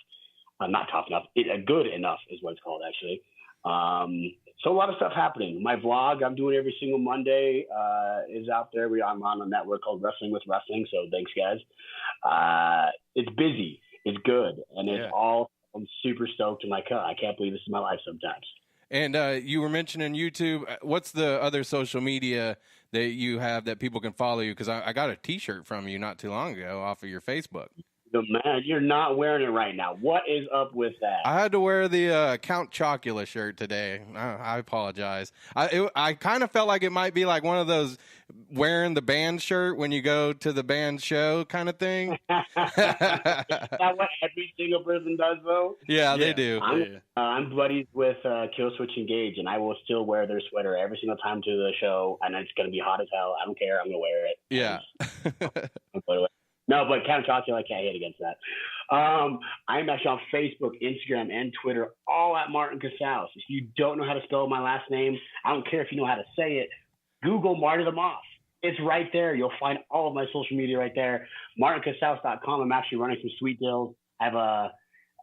Not Tough Enough. Good Enough is what it's called actually. So a lot of stuff happening. My vlog I'm doing every single Monday is out there. I'm on a network called Wrestling with Wrestling. So thanks guys. It's busy. It's good. And it's all, I'm super stoked in my cut. I can't believe this is my life sometimes. And you were mentioning YouTube. What's the other social media that you have that people can follow you? Because I got a T-shirt from you not too long ago off of your Facebook. Man, you're not wearing it right now. What is up with that? I had to wear the Count Chocula shirt today. I apologize. I kind of felt like it might be like one of those wearing the band shirt when you go to the band show kind of thing. Is that what every single person does, though? Yeah, they do. I'm buddies with Killswitch Engage, and I will still wear their sweater every single time to the show, and it's going to be hot as hell. I don't care. I'm going to wear it. Yeah. No, but Count Chocula, I can't hit against that. I'm actually on Facebook, Instagram, and Twitter, all at Martin Casaus. If you don't know how to spell my last name, I don't care if you know how to say it, Google Marty the Moth. It's right there. You'll find all of my social media right there. MartinCasaus.com. I'm actually running some sweet deals. I have a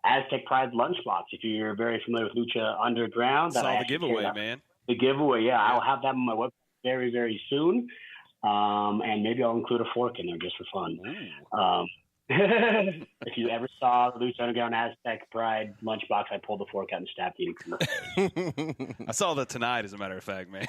Aztec Pride lunchbox, if you're very familiar with Lucha Underground. Saw the giveaway, man. The giveaway, yeah. I'll have that on my website very, very soon. And maybe I'll include a fork in there just for fun. If you ever saw the Lucha Underground Aztec Pride lunchbox, I pulled the fork out and stabbed you in the face. I saw that tonight, as a matter of fact, man.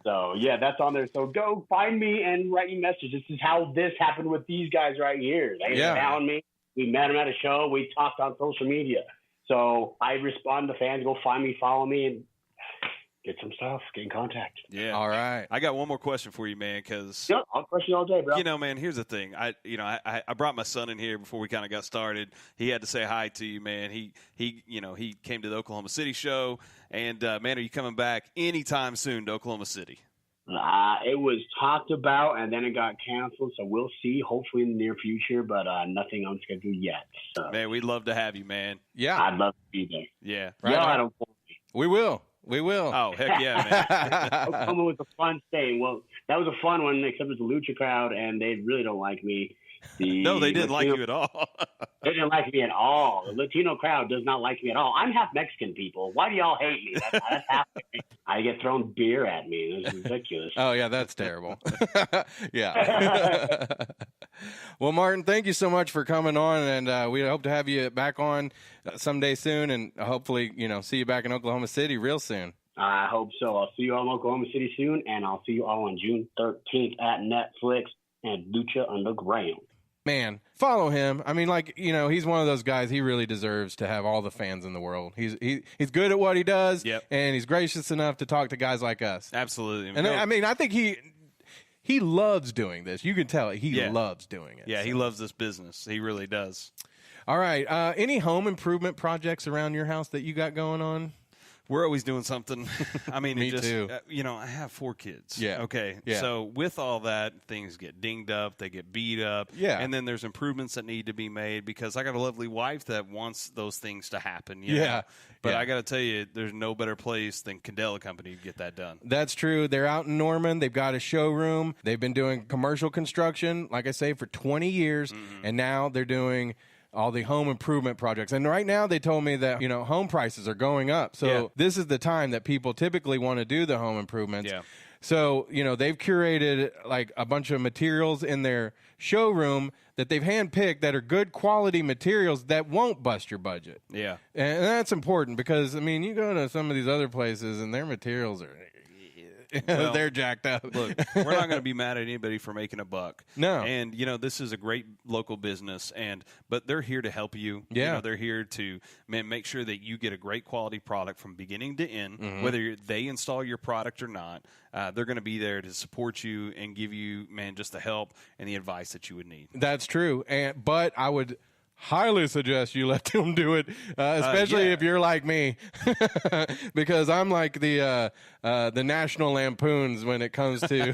So, yeah, that's on there. So go find me and write me messages. This is how this happened with these guys right here. They found me. We met them at a show. We talked on social media. So I respond to fans. Go find me, follow me, and get some stuff, get in contact. Yeah. All right. I got one more question for you, man, because I'll question all day, bro. You know, man, here's the thing. I brought my son in here before we kind of got started. He had to say hi to you, man. He came to the Oklahoma City show, and man, are you coming back anytime soon to Oklahoma City? It was talked about, and then it got canceled, so we'll see, hopefully in the near future, but nothing on schedule yet. So. Man, we'd love to have you, man. Yeah. I'd love to be there. Yeah. Right I don't. We will. Oh, heck yeah, man. Oklahoma was a fun state. Well, that was a fun one, except it's a Lucha crowd, and they really don't like me. No, they didn't like you at all. They didn't like me at all. The Latino crowd does not like me at all. I'm half Mexican, people. Why do y'all hate me? That's half. I get thrown beer at me. It's ridiculous. Oh, yeah, that's terrible. Yeah. Well, Martin, thank you so much for coming on, and we hope to have you back on someday soon, and hopefully, see you back in Oklahoma City real soon. I hope so. I'll see you all in Oklahoma City soon, and I'll see you all on June 13th at Netflix and Lucha Underground. Man, follow him. I mean, he's one of those guys. He really deserves to have all the fans in the world. He's good at what he does, and he's gracious enough to talk to guys like us. Absolutely. And I mean, I think he loves doing this. You can tell he loves doing it. Yeah, he loves this business. He really does. All right. Any home improvement projects around your house that you got going on? We're always doing something. I mean, Me too. I have 4 kids. Yeah. Okay. Yeah. So with all that, things get dinged up, they get beat up. Yeah. And then there's improvements that need to be made because I got a lovely wife that wants those things to happen. Yeah. But I got to tell you, there's no better place than Cadella Company to get that done. That's true. They're out in Norman. They've got a showroom. They've been doing commercial construction, like I say, for 20 years. Mm-hmm. And now they're doing all the home improvement projects. And right now they told me that, home prices are going up. So this is the time that people typically want to do the home improvements. Yeah. So, they've curated like a bunch of materials in their showroom that they've handpicked that are good quality materials that won't bust your budget. Yeah. And that's important because, you go to some of these other places and their materials are... Well, they're jacked up. Look, we're not going to be mad at anybody for making a buck. No. And, this is a great local business, but they're here to help you. Yeah. They're here to make sure that you get a great quality product from beginning to end, whether they install your product or not. They're going to be there to support you and give you, just the help and the advice that you would need. That's true. But I would highly suggest you let them do it, especially if you're like me, because I'm like the National Lampoons when it comes to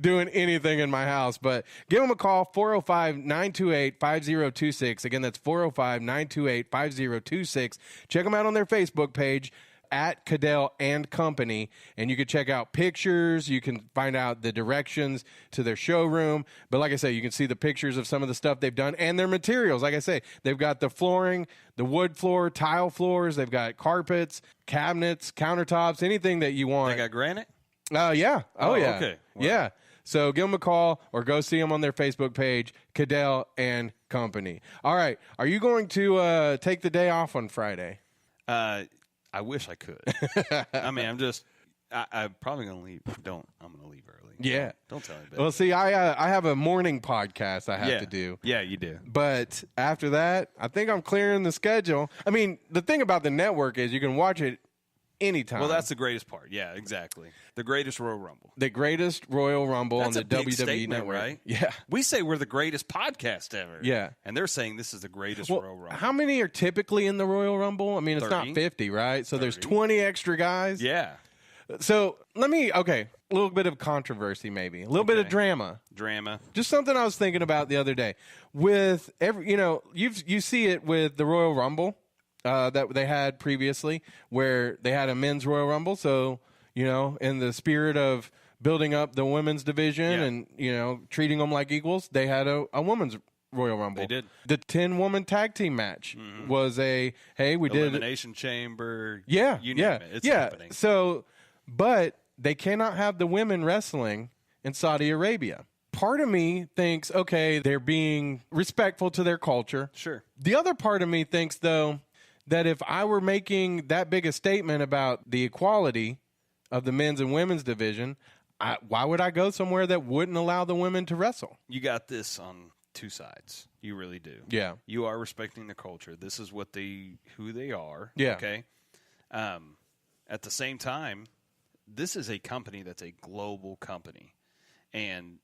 doing anything in my house. But give them a call, 405-928-5026. Again, that's 405-928-5026. Check them out on their Facebook page, at Cadell and Company, and you can check out pictures. You can find out the directions to their showroom. But like I say, you can see the pictures of some of the stuff they've done and their materials. Like I say, they've got the flooring, the wood floor, tile floors. They've got carpets, cabinets, countertops, anything that you want. They got granite? Yeah. Oh, yeah. Okay. Wow. Yeah. So give them a call or go see them on their Facebook page, Cadell and Company. All right. Are you going to take the day off on Friday? I wish I could. I mean, I'm probably going to leave. I'm going to leave early. Yeah. Don't tell anybody. Well, see, I have a morning podcast I have to do. Yeah, you do. But after that, I think I'm clearing the schedule. I mean, the thing about the network is you can watch it anytime. Well, that's the greatest part. Yeah, exactly. The greatest Royal Rumble. The greatest Royal Rumble That's on the a big WWE statement, network. right? Yeah. We say we're the greatest podcast ever. Yeah. And they're saying this is the greatest Well, Royal Rumble. how many are typically in the Royal Rumble? I mean, it's 30. not 50, right? So 30. there's 20 extra guys. Yeah. So a little bit of controversy maybe. A little bit of drama. Just something I was thinking about the other day. With you see it with the Royal Rumble that they had previously where they had a men's Royal Rumble. So, in the spirit of building up the women's division and, treating them like equals, they had a women's Royal Rumble. They did. The 10-woman tag team match was we did Elimination Chamber. Yeah. You name it. It's happening. So, but they cannot have the women wrestling in Saudi Arabia. Part of me thinks, okay, they're being respectful to their culture. Sure. The other part of me thinks, though, that if I were making that big a statement about the equality of the men's and women's division, why would I go somewhere that wouldn't allow the women to wrestle? You got this on two sides. You really do. Yeah. You are respecting the culture. This is who they are. Yeah. Okay. At the same time, this is a company that's a global company. And,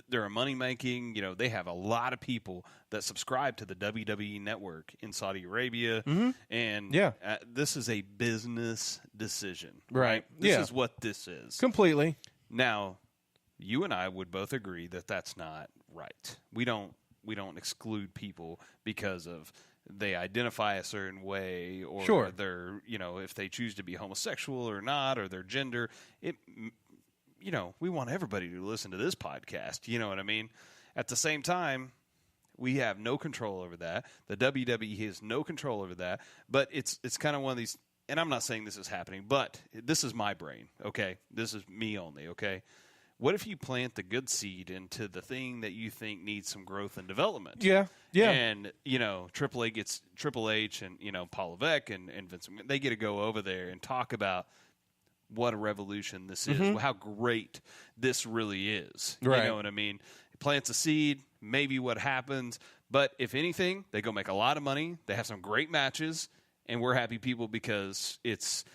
they're a money-making, they have a lot of people that subscribe to the WWE network in Saudi Arabia. Mm-hmm. And this is a business decision. Right. This is what this is. Completely. Now, you and I would both agree that that's not right. We don't exclude people because of they identify a certain way or they're, if they choose to be homosexual or not, or their gender. We want everybody to listen to this podcast. You know what I mean? At the same time, we have no control over that. The WWE has no control over that. But it's kind of one of these, and I'm not saying this is happening, but this is my brain, okay? This is me only, okay? What if you plant the good seed into the thing that you think needs some growth and development? Yeah. And, Triple H and, Paul Levesque and Vince McMahon, they get to go over there and talk about what a revolution this is, how great this really is. Right. You know what I mean? It plants a seed, maybe what happens. But if anything, they go make a lot of money. They have some great matches, and we're happy people because it's –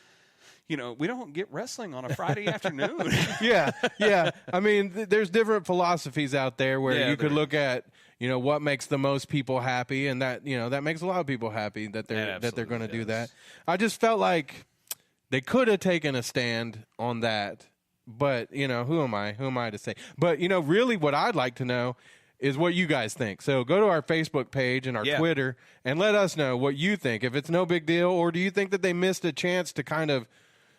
we don't get wrestling on a Friday afternoon. Yeah. I mean, there's different philosophies out there where you could look at, what makes the most people happy, and that, that makes a lot of people happy that they're going to do that. I just felt like they could have taken a stand on that, but who am I to say? But really, what I'd like to know is what you guys think. So go to our Facebook page and our Twitter and let us know what you think. If it's no big deal, or do you think that they missed a chance to kind of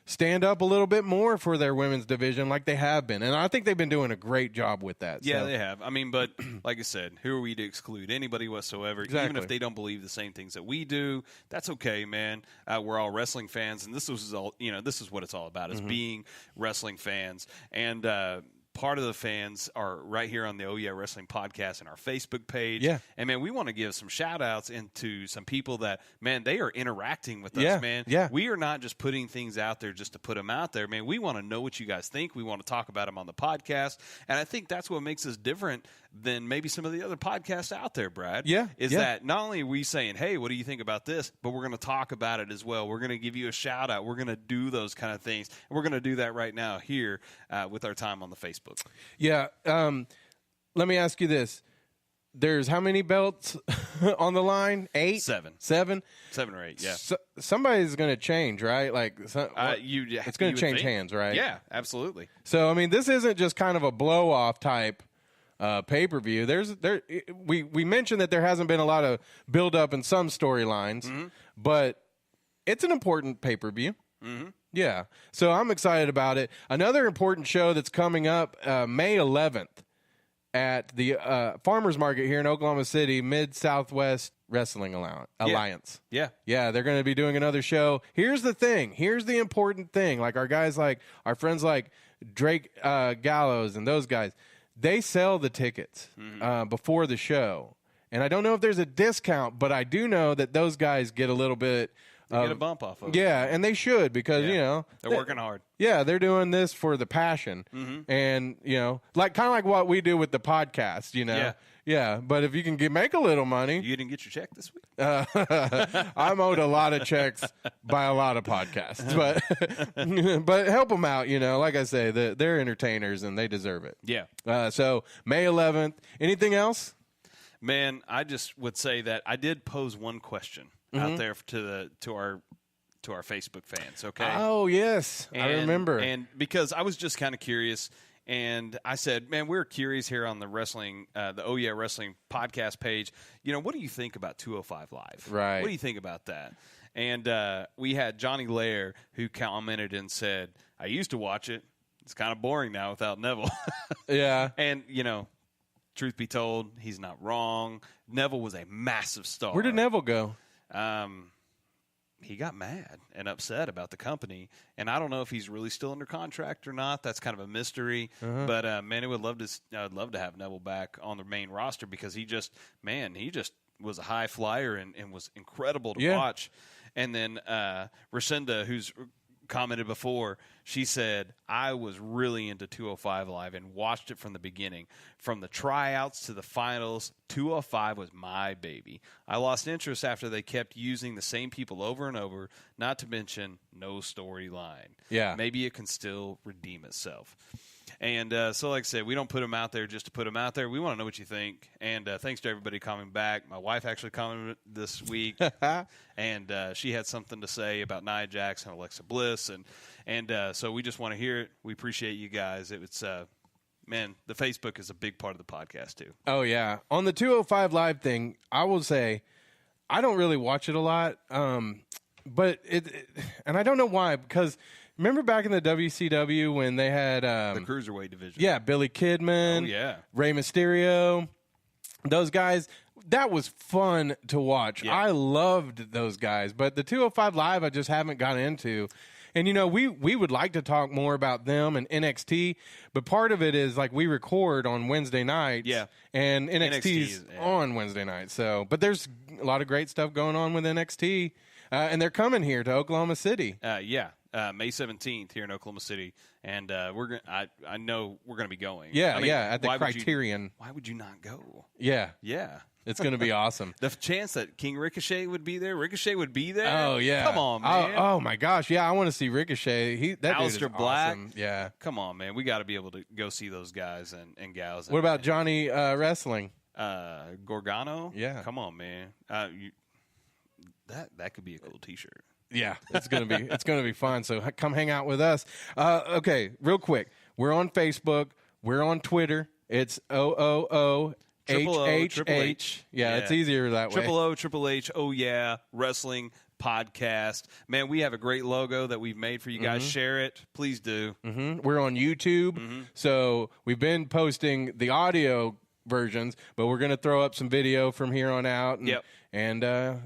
stand up a little bit more for their women's division like they have been? And I think they've been doing a great job with that. Yeah, they have. I mean, but like I said, who are we to exclude anybody whatsoever? Exactly. Even if they don't believe the same things that we do, that's okay, man. We're all wrestling fans, and this is all. This is what it's all about: is being wrestling fans. And part of the fans are right here on the Oh Yeah Wrestling podcast and our Facebook page. Yeah. And, man, we want to give some shout-outs into some people that, man, they are interacting with us, man. Yeah. We are not just putting things out there just to put them out there, man. We want to know what you guys think. We want to talk about them on the podcast. And I think that's what makes us different than maybe some of the other podcasts out there, Brad. Yeah. Is that not only are we saying, hey, what do you think about this, but we're going to talk about it as well. We're going to give you a shout-out. We're going to do those kind of things. And we're going to do that right now here with our time on the Facebook. Yeah. Let me ask you this. There's how many belts on the line? 8? 7. 7? 7 or 8, yeah. Somebody's going to change, right? Like it's going to change hands, right? Yeah, absolutely. So, I mean, this isn't just kind of a blow-off type pay-per-view. We mentioned that there hasn't been a lot of build-up in some storylines, but it's an important pay-per-view. Mm-hmm. Yeah. So I'm excited about it. Another important show that's coming up May 11th at the Farmers Market here in Oklahoma City, Mid-Southwest Wrestling Alliance. Yeah. Yeah, they're going to be doing another show. Here's the thing. Here's the important thing. Like our friends like Drake Gallows and those guys, they sell the tickets before the show. And I don't know if there's a discount, but I do know that those guys get a little bit. Get a bump off of it. Yeah, and they should because, they're working hard. Yeah, they're doing this for the passion. And, like kind of like what we do with the podcast, Yeah, but if you can make a little money. You didn't get your check this week? I'm owed a lot of checks by a lot of podcasts. But help them out, Like I say, they're entertainers and they deserve it. Yeah. So May 11th. Anything else? Man, I just would say that I did pose one question out there to our Facebook fans, okay? Oh, yes. I remember. And because I was just kind of curious, and I said, man, we're curious here on the wrestling, the Oh Yeah Wrestling podcast page. What do you think about 205 Live? Right. What do you think about that? And we had Johnny Lair who commented and said, I used to watch it. It's kind of boring now without Neville. Yeah. And, truth be told, he's not wrong. Neville was a massive star. Where did Neville go? He got mad and upset about the company, and I don't know if he's really still under contract or not. That's kind of a mystery. But man, I'd love to have Neville back on the main roster because he just was a high flyer and was incredible to watch. And then Resenda, who's commented before, she said, I was really into 205 Live and watched it from the beginning. From the tryouts to the finals, 205 was my baby. I lost interest after they kept using the same people over and over, not to mention no storyline. Yeah. Maybe it can still redeem itself. And so, like I said, we don't put them out there just to put them out there. We want to know what you think. And thanks to everybody coming back. My wife actually commented this week, and she had something to say about Nia Jax and Alexa Bliss. And so we just want to hear it. We appreciate you guys. It's man, the Facebook is a big part of the podcast, too. Oh, yeah. On the 205 Live thing, I will say I don't really watch it a lot. But and I don't know why, because remember back in the WCW when they had the Cruiserweight division? Yeah, Billy Kidman. Oh, yeah. Rey Mysterio. Those guys, that was fun to watch. Yeah. I loved those guys. But the 205 Live I just haven't got into. And, we would like to talk more about them and NXT, but part of it is, like, we record on Wednesday nights. Yeah. And NXT's on Wednesday nights. So, but there's a lot of great stuff going on with NXT. And they're coming here to Oklahoma City. Yeah. May 17th here in Oklahoma City, and I know we're gonna be going. Yeah, at the Criterion. Why would you not go? Yeah, it's gonna be awesome. The chance that King Ricochet would be there. Ricochet would be there. Oh yeah, come on, man. Oh my gosh, yeah, I want to see Ricochet. That Aleister dude is Black. Awesome. Yeah, come on, man. We got to be able to go see those guys and gals. What about Johnny Wrestling? Gargano. Yeah, come on, man. That could be a cool T-shirt. Yeah, it's gonna be fun. So come hang out with us. Okay, real quick, we're on Facebook, we're on Twitter. It's OOOHHH. Yeah, it's easier that way. OOHHH. Oh yeah, wrestling podcast. Man, we have a great logo that we've made for you guys. Share it, please do. We're on YouTube, so we've been posting the audio versions, but we're gonna throw up some video from here on out. And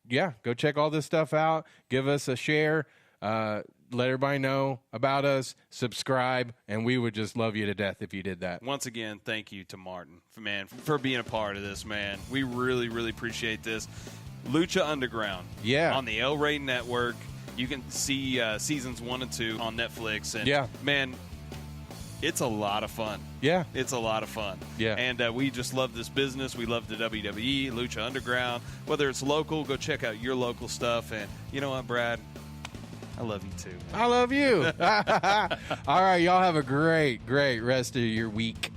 yeah, go check all this stuff out. Give us a share. Let everybody know about us. Subscribe, and we would just love you to death if you did that. Once again, thank you to Martin, man, for being a part of this, man. We really, really appreciate this. Lucha Underground. Yeah. On the El Rey Network. You can see seasons 1 and 2 on Netflix. And man, it's a lot of fun. Yeah. It's a lot of fun. Yeah. And we just love this business. We love the WWE, Lucha Underground. Whether it's local, go check out your local stuff. And you know what, Brad? I love you too, man. I love you. All right, y'all have a great rest of your week.